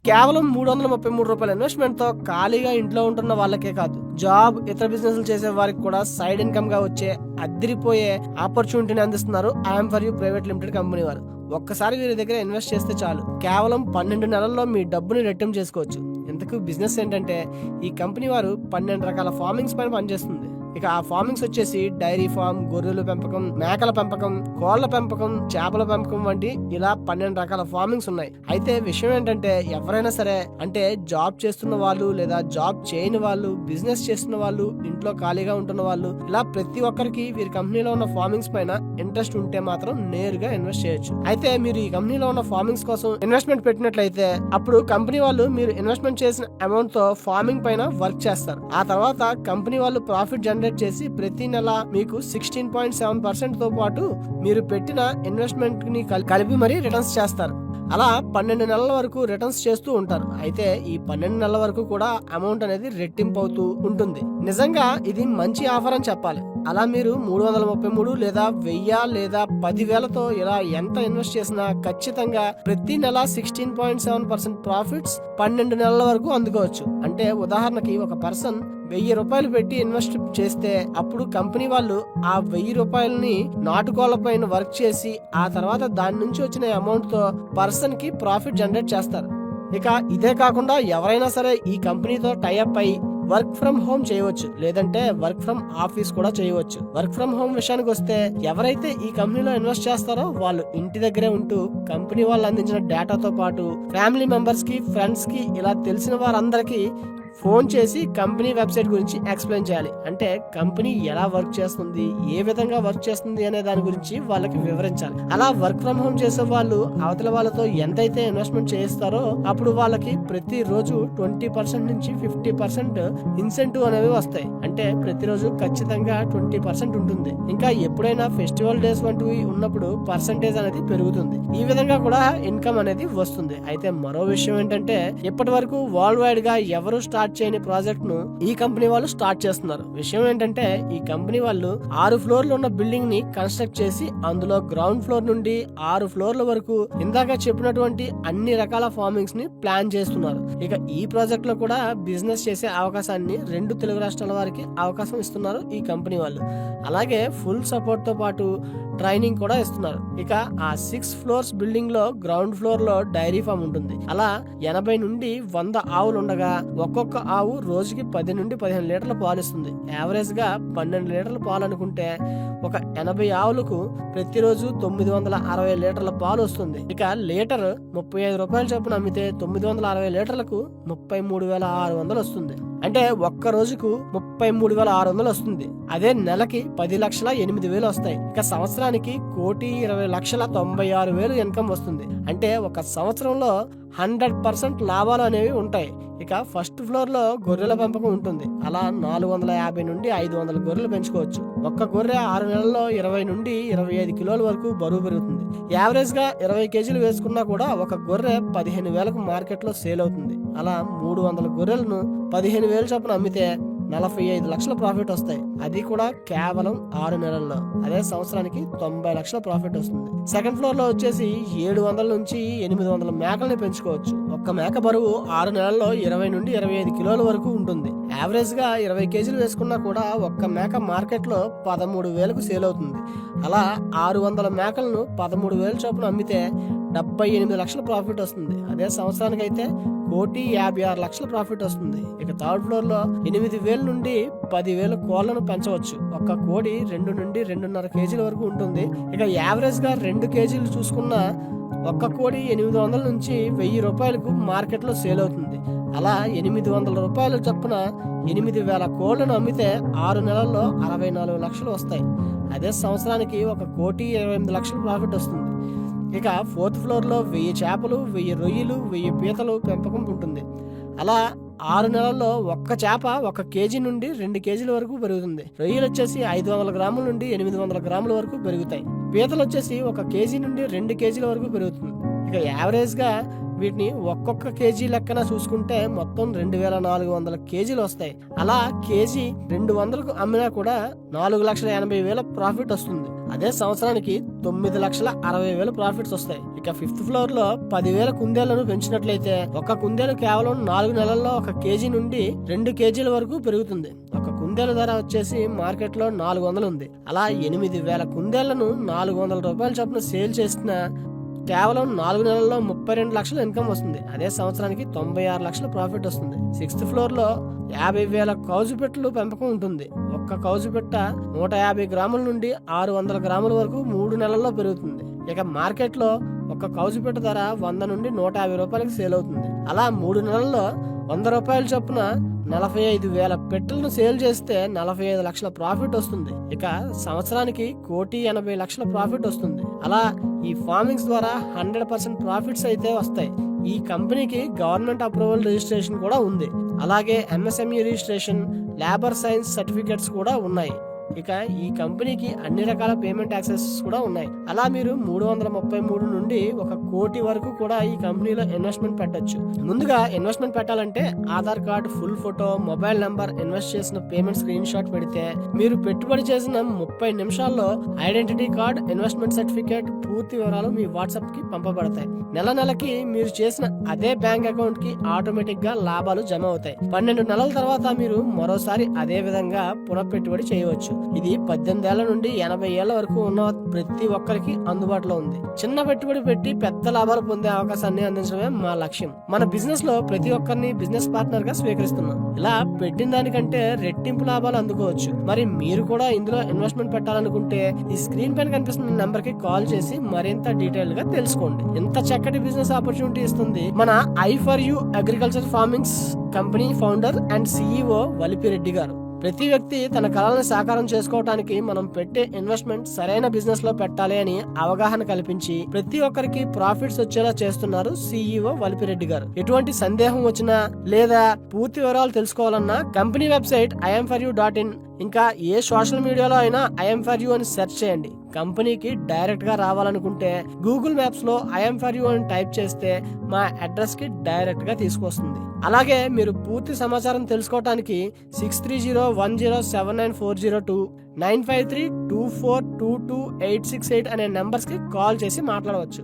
కేవలం ₹333 ఇన్వెస్ట్మెంట్ తో ఖాళీగా ఇంట్లో ఉంటున్న వాళ్ళకే కాదు, జాబ్ ఇతర బిజినెస్ చేసే వారికి కూడా సైడ్ ఇన్కమ్ గా వచ్చే అదిరిపోయే ఆపర్చునిటీని అందిస్తున్నారు I'm for you private limited company వారు. ఒక్కసారి వీరి దగ్గర ఇన్వెస్ట్ చేస్తే చాలు, కేవలం 12 నెలల్లో మీ డబ్బుని రెట్టింపు చేసుకోవచ్చు. ఇంతకు బిజినెస్ ఏంటంటే, ఈ కంపెనీ వారు 12 రకాల ఫార్మింగ్స్ పైన పనిచేస్తుంది. ఇక ఆ ఫార్మింగ్స్ వచ్చేసి డైరీ ఫార్మ్, గొర్రెల పెంపకం, మేకల పెంపకం, కోళ్ల పెంపకం, చేపల పెంపకం వంటి ఇలా 12 రకాల ఫార్మింగ్స్ ఉన్నాయి. అయితే విషయం ఏంటంటే, ఎవరైనా సరే అంటే జాబ్ చేస్తున్న వాళ్ళు లేదా జాబ్ చేయని వాళ్ళు, బిజినెస్ చేస్తున్న వాళ్ళు, ఇంట్లో ఖాళీగా ఉంటున్న వాళ్ళు, ఇలా ప్రతి ఒక్కరికి వీరి కంపెనీలో ఉన్న ఫార్మింగ్స్ పైన ఇంట్రెస్ట్ ఉంటే మాత్రం నేరుగా ఇన్వెస్ట్ చేయొచ్చు. అయితే మీరు ఈ కంపెనీలో ఉన్న ఫార్మింగ్స్ కోసం ఇన్వెస్ట్మెంట్ పెట్టినట్లయితే అప్పుడు కంపెనీ వాళ్ళు మీరు ఇన్వెస్ట్మెంట్ చేసిన అమౌంట్ తో ఫార్మింగ్ పైన వర్క్ చేస్తారు. ఆ తర్వాత కంపెనీ వాళ్ళు ప్రాఫిట్ జనరేట్ చేసి ప్రతి నెల మీకు 16.7% తో పాటు మీరు పెట్టిన ఇన్వెస్ట్మెంట్ ని కలిపి మరీ రిటర్న్స్ చేస్తారు. అలా 12 నెలల వరకు రిటర్న్స్ చేస్తూ ఉంటారు. అయితే ఈ 12 నెలల వరకు కూడా అమౌంట్ అనేది రెట్టింపు అవుతూ ఉంటుంది. నిజంగా ఇది మంచి ఆఫర్ అని చెప్పాలి. అలా మీరు 333 లేదా 1000 లేదా 10,000తో ఇలా ఎంత ఇన్వెస్ట్ చేసినా ఖచ్చితంగా ప్రతి నెల 16.7% ప్రాఫిట్స్ 12 నెలల వరకు అందుకోవచ్చు. అంటే ఉదాహరణకి ఒక పర్సన్ ₹1000 పెట్టి ఇన్వెస్ట్ చేస్తే అప్పుడు కంపెనీ వాళ్ళు ఆ ₹1000 నాటుకోళ్ల పైన వర్క్ చేసి ఆ తర్వాత దాని నుంచి వచ్చిన అమౌంట్ తో పర్సన్ కి ప్రాఫిట్ జనరేట్ చేస్తారు. ఇక ఇదే కాకుండా ఎవరైనా సరే ఈ కంపెనీతో టైఅప్ అయి వర్క్ ఫ్రమ్ హోమ్ చేయవచ్చు, లేదంటే వర్క్ ఫ్రమ్ ఆఫీస్ కూడా చేయవచ్చు. వర్క్ ఫ్రమ్ హోమ్ విషయానికి వస్తే ఎవరైతే ఈ కంపెనీలో ఇన్వెస్ట్ చేస్తారో వాళ్ళు ఇంటి దగ్గరే ఉంటూ కంపెనీ వాళ్ళు అందించిన డేటాతో పాటు ఫ్యామిలీ మెంబర్స్ కి, ఫ్రెండ్స్ కి, ఇలా తెలిసిన వారందరికీ ఫోన్ చేసి కంపెనీ వెబ్సైట్ గురించి ఎక్స్ప్లెయిన్ చేయాలి. అంటే కంపెనీ ఎలా వర్క్ చేస్తుంది, ఏ విధంగా వర్క్ చేస్తుంది అనే దాని గురించి వాళ్ళకి వివరించాలి. అలా వర్క్ ఫ్రమ్ హోమ్ చేసే వాళ్ళు అవతల వాళ్ళతో ఎంతైతే ఇన్వెస్ట్మెంట్ చేస్తారో అప్పుడు వాళ్ళకి ప్రతి రోజు 20% నుంచి 50% ఇన్సెంటివ్ అనేవి వస్తాయి. అంటే ప్రతిరోజు ఖచ్చితంగా 20% ఉంటుంది. ఇంకా ఎప్పుడైనా ఫెస్టివల్ డేస్ వంటివి ఉన్నప్పుడు పర్సంటేజ్ అనేది పెరుగుతుంది. ఈ విధంగా కూడా ఇన్కమ్ అనేది వస్తుంది. అయితే మరో విషయం ఏంటంటే, ఇప్పటి వరకు వరల్డ్ వైడ్ గా ఎవరు స్టార్ట్ చేయని ప్రాజెక్ట్ ను ఈ కంపెనీ వాళ్ళు స్టార్ట్ చేస్తున్నారు. విషయం ఏంటంటే, ఈ కంపెనీ వాళ్ళు 6 ఫ్లోర్లు ఉన్న బిల్డింగ్ ని కన్స్ట్రక్ట్ చేసి అందులో గ్రౌండ్ ఫ్లోర్ నుండి 6 ఫ్లోర్ల వరకు ఇందాక చెప్పినటువంటి అన్ని రకాల ఫార్మింగ్స్ ని ప్లాన్ చేస్తున్నారు. ఇక ఈ ప్రాజెక్ట్ లో కూడా బిజినెస్ చేసే అవకాశాన్ని 2 తెలుగు రాష్ట్రాల వారికి అవకాశం ఇస్తున్నారు ఈ కంపెనీ వాళ్ళు. అలాగే ఫుల్ సపోర్ట్ తో పాటు ట్రైనింగ్ కూడా ఇస్తున్నారు. ఇక ఆ 6 ఫ్లోర్స్ బిల్డింగ్ లో గ్రౌండ్ ఫ్లోర్ లో డైరీ ఫామ్ ఉంటుంది. అలా 80 నుండి 100 ఆవులు ఉండగా ఒక్కొక్క ఆవు రోజుకి 10 నుండి 15 లీటర్ల పాలు ఇస్తుంది. యావరేజ్ గా 12 లీటర్ల పాలు అనుకుంటే ఒక 80 ఆవులకు ప్రతిరోజు 960 లీటర్ల పాలు వస్తుంది. ఇక లీటర్ ₹35 చొప్పున అమ్మితే 960 లీటర్లకు 33,600 వస్తుంది. అంటే ఒక్క రోజుకు 33,600 వస్తుంది. అదే నెలకి 10,08,000 వస్తాయి. ఇక సంవత్సరానికి 1,20,96,000 ఇన్కమ్ వస్తుంది. అంటే ఒక సంవత్సరంలో 100% లాభాలు అనేవి ఉంటాయి. ఇక ఫస్ట్ ఫ్లోర్ లో గొర్రెల పెంపకం ఉంటుంది. అలా 450 నుండి 500 గొర్రెలు పెంచుకోవచ్చు. ఒక్క గొర్రె 6 నెలల్లో 20 నుండి 25 కిలోల వరకు బరువు పెరుగుతుంది. యావరేజ్ గా 20 కేజీలు వేసుకున్నా కూడా ఒక గొర్రె 15,000కు మార్కెట్ లో సేల్ అవుతుంది. అలా 300 గొర్రెలను 15,000 చొప్పున అమ్మితే 45 లక్షల ప్రాఫిట్ వస్తాయి. అది కూడా కేవలం 6 నెలల్లో. అదే సంవత్సరానికి 90 లక్షల ప్రాఫిట్ వస్తుంది. సెకండ్ ఫ్లోర్ లో వచ్చేసి 700 నుంచి 800 మేకల్ని పెంచుకోవచ్చు. ఒక్క మేక బరువు 6 నెలల్లో 20 నుండి 25 కిలోల వరకు ఉంటుంది. యావరేజ్ గా 20 కేజీలు వేసుకున్నా కూడా ఒక్క మేక మార్కెట్ లో 13,000కు సేల్ అవుతుంది. అలా 600 మేకలను 13,000 చొప్పున అమ్మితే 78 లక్షల ప్రాఫిట్ వస్తుంది. అదే సంవత్సరానికి అయితే 1,56 లక్షల ప్రాఫిట్ వస్తుంది. ఇక థర్డ్ ఫ్లోర్ లో 8,000 నుండి 10,000 కోళ్లను పెంచవచ్చు. ఒక్క కోడి 2 నుండి 2.5 కేజీల వరకు ఉంటుంది. ఇక యావరేజ్ గా 2 కేజీలు చూసుకున్న ఒక్క కోడి 800 నుంచి ₹1,000కు మార్కెట్ లో సేల్ అవుతుంది. అలా ₹800 చొప్పున 8,000 కోళ్లను అమ్మితే 6 నెలల్లో 64 లక్షలు వస్తాయి. అదే సంవత్సరానికి 1,28 లక్షల ప్రాఫిట్ వస్తుంది. ఇక ఫోర్త్ ఫ్లోర్ లో 1000 చేపలు, 1000 రొయ్యలు, 1000 పీతలు పెంపకం ఉంటుంది. అలా 6 నెలల్లో ఒక్క చేప 1 కేజీ నుండి 2 కేజీల వరకు పెరుగుతుంది. రొయ్యలు వచ్చేసి 500 గ్రాముల నుండి 800 గ్రాముల వరకు పెరుగుతాయి. పీతలు వచ్చేసి 1 కేజీ నుండి 2 కేజీల వరకు పెరుగుతుంది. ఇక యావరేజ్ గా వీటిని ఒక్కొక్క కేజీ లెక్కన చూసుకుంటే మొత్తం 2,400 కేజీలు వస్తాయి. అలా కేజీ 200కు అమ్మినా కూడా 4,80,000 ప్రాఫిట్ వస్తుంది. అదే సంవత్సరానికి 9,60,000 ప్రాఫిట్స్ వస్తాయి. ఇక 5th ఫ్లోర్ లో 10,000 కుందేళ్లను పెంచినట్లయితే ఒక కుందేలు కేవలం 4 నెలల్లో 1 కేజీ నుండి 2 కేజీల వరకు పెరుగుతుంది. ఒక కుందేలు ధర వచ్చేసి మార్కెట్ లో 400 ఉంది. అలా 8,000 కుందేళ్లను 400 రూపాయల చొప్పున సేల్ చేసిన కేవలం 4 నెలల్లో 32 లక్షల ఇన్కమ్ వస్తుంది. అదే సంవత్సరానికి 96 లక్షల ప్రాఫిట్ వస్తుంది. 6th ఫ్లోర్ లో 50,000 కౌజు పెట్టలు పెంపకం ఉంటుంది. ఒక్క కౌజు పెట్ట 150 గ్రాముల నుండి 600 గ్రాముల వరకు 3 నెలల్లో పెరుగుతుంది. ఇక మార్కెట్ లో ఒక కౌజు పెట్ట ధర 100 నుండి 150 రూపాయలకి సేల్ అవుతుంది. అలా 3 నెలల్లో 100 రూపాయల చొప్పున 45,000 పెట్టెలను సేల్ చేస్తే 45 లక్షల ప్రాఫిట్ వస్తుంది. ఇక సంవత్సరానికి 1,80,00,000 ప్రాఫిట్ వస్తుంది. అలా ఈ ఫార్మింగ్స్ ద్వారా 100% ప్రాఫిట్స్ అయితే వస్తాయి. ఈ కంపెనీకి గవర్నమెంట్ అప్రూవల్ రిజిస్ట్రేషన్ కూడా ఉంది. అలాగే MSME registration, labour science certificates కూడా ఉన్నాయి. ఇక ఈ కంపెనీకి అన్ని రకాల పేమెంట్ యాక్సెస్ కూడా ఉన్నాయి. అలా మీరు 333 నుండి 1 కోటి వరకు కూడా ఈ కంపెనీలో ఇన్వెస్ట్మెంట్ పెట్టొచ్చు. ముందుగా ఇన్వెస్ట్మెంట్ పెట్టాలంటే Aadhaar card, full photo, mobile number, invest చేసిన పేమెంట్ స్క్రీన్ షాట్ పెడితే మీరు పెట్టుబడి చేసిన 30 నిమిషాల్లో ఐడెంటిటీ కార్డ్, ఇన్వెస్ట్మెంట్ సర్టిఫికేట్ పూర్తి వివరాలు మీ వాట్సాప్ కి పంపబడతాయి. నెలకి మీరు చేసిన అదే బ్యాంక్ అకౌంట్ కి ఆటోమేటిక్ గా లాభాలు జమ అవుతాయి. 12 నెలల తర్వాత మీరు మరోసారి అదే విధంగా పునఃపెట్టుబడి చేయవచ్చు. ఇది 18 ఏళ్ల నుండి 80 ఏళ్ల వరకు ఉన్న ప్రతి ఒక్కరికి అందుబాటులో ఉంది. చిన్న పెట్టుబడి పెట్టి పెద్ద లాభాలు పొందే అవకాశాన్ని అందించడమే మా లక్ష్యం. మన బిజినెస్ లో ప్రతి ఒక్కరిని బిజినెస్ పార్ట్నర్ గా స్వీకరిస్తున్నాం. ఇలా పెట్టిన దానికంటే రెట్టింపు లాభాలు అందుకోవచ్చు. మరి మీరు కూడా ఇందులో ఇన్వెస్ట్మెంట్ పెట్టాలనుకుంటే ఈ స్క్రీన్ పైన కనిపిస్తున్న నెంబర్ కి కాల్ చేసి మరింత డీటెయిల్ గా తెలుసుకోండి. ఎంత చక్కటి బిజినెస్ ఆపర్చునిటీ ఇస్తుంది మన i4u agriculture farmings company founder and CEO వలిపిరెడ్డి గారు. ప్రతి వ్యక్తి తన కళలను సాకారం చేసుకోవడానికి మనం పెట్టే ఇన్వెస్ట్మెంట్ సరైన బిజినెస్ లో పెట్టాలి అని అవగాహన కల్పించి ప్రతి ఒక్కరికి ప్రాఫిట్స్ వచ్చేలా చేస్తున్నారు CEO వలిపిరెడ్డి గారు. ఎటువంటి సందేహం వచ్చినా లేదా పూర్తి వివరాలు తెలుసుకోవాలన్నా కంపెనీ వెబ్సైట్ iamforyou.in, ఇంకా ఏ సోషల్ మీడియాలో అయినా iamforyou అని సెర్చ్ చేయండి. కంపెనీకి డైరెక్ట్ గా రావాలనుకుంటే గూగుల్ మ్యాప్స్ లో iamforyou అని టైప్ చేస్తే మా అడ్రస్ కి డైరెక్ట్ గా తీసుకొస్తుంది. అలాగే మీరు పూర్తి సమాచారం తెలుసుకోవడానికి 6301079402 95324228868 అనే నంబర్స్ కి కాల్ చేసి మాట్లాడవచ్చు.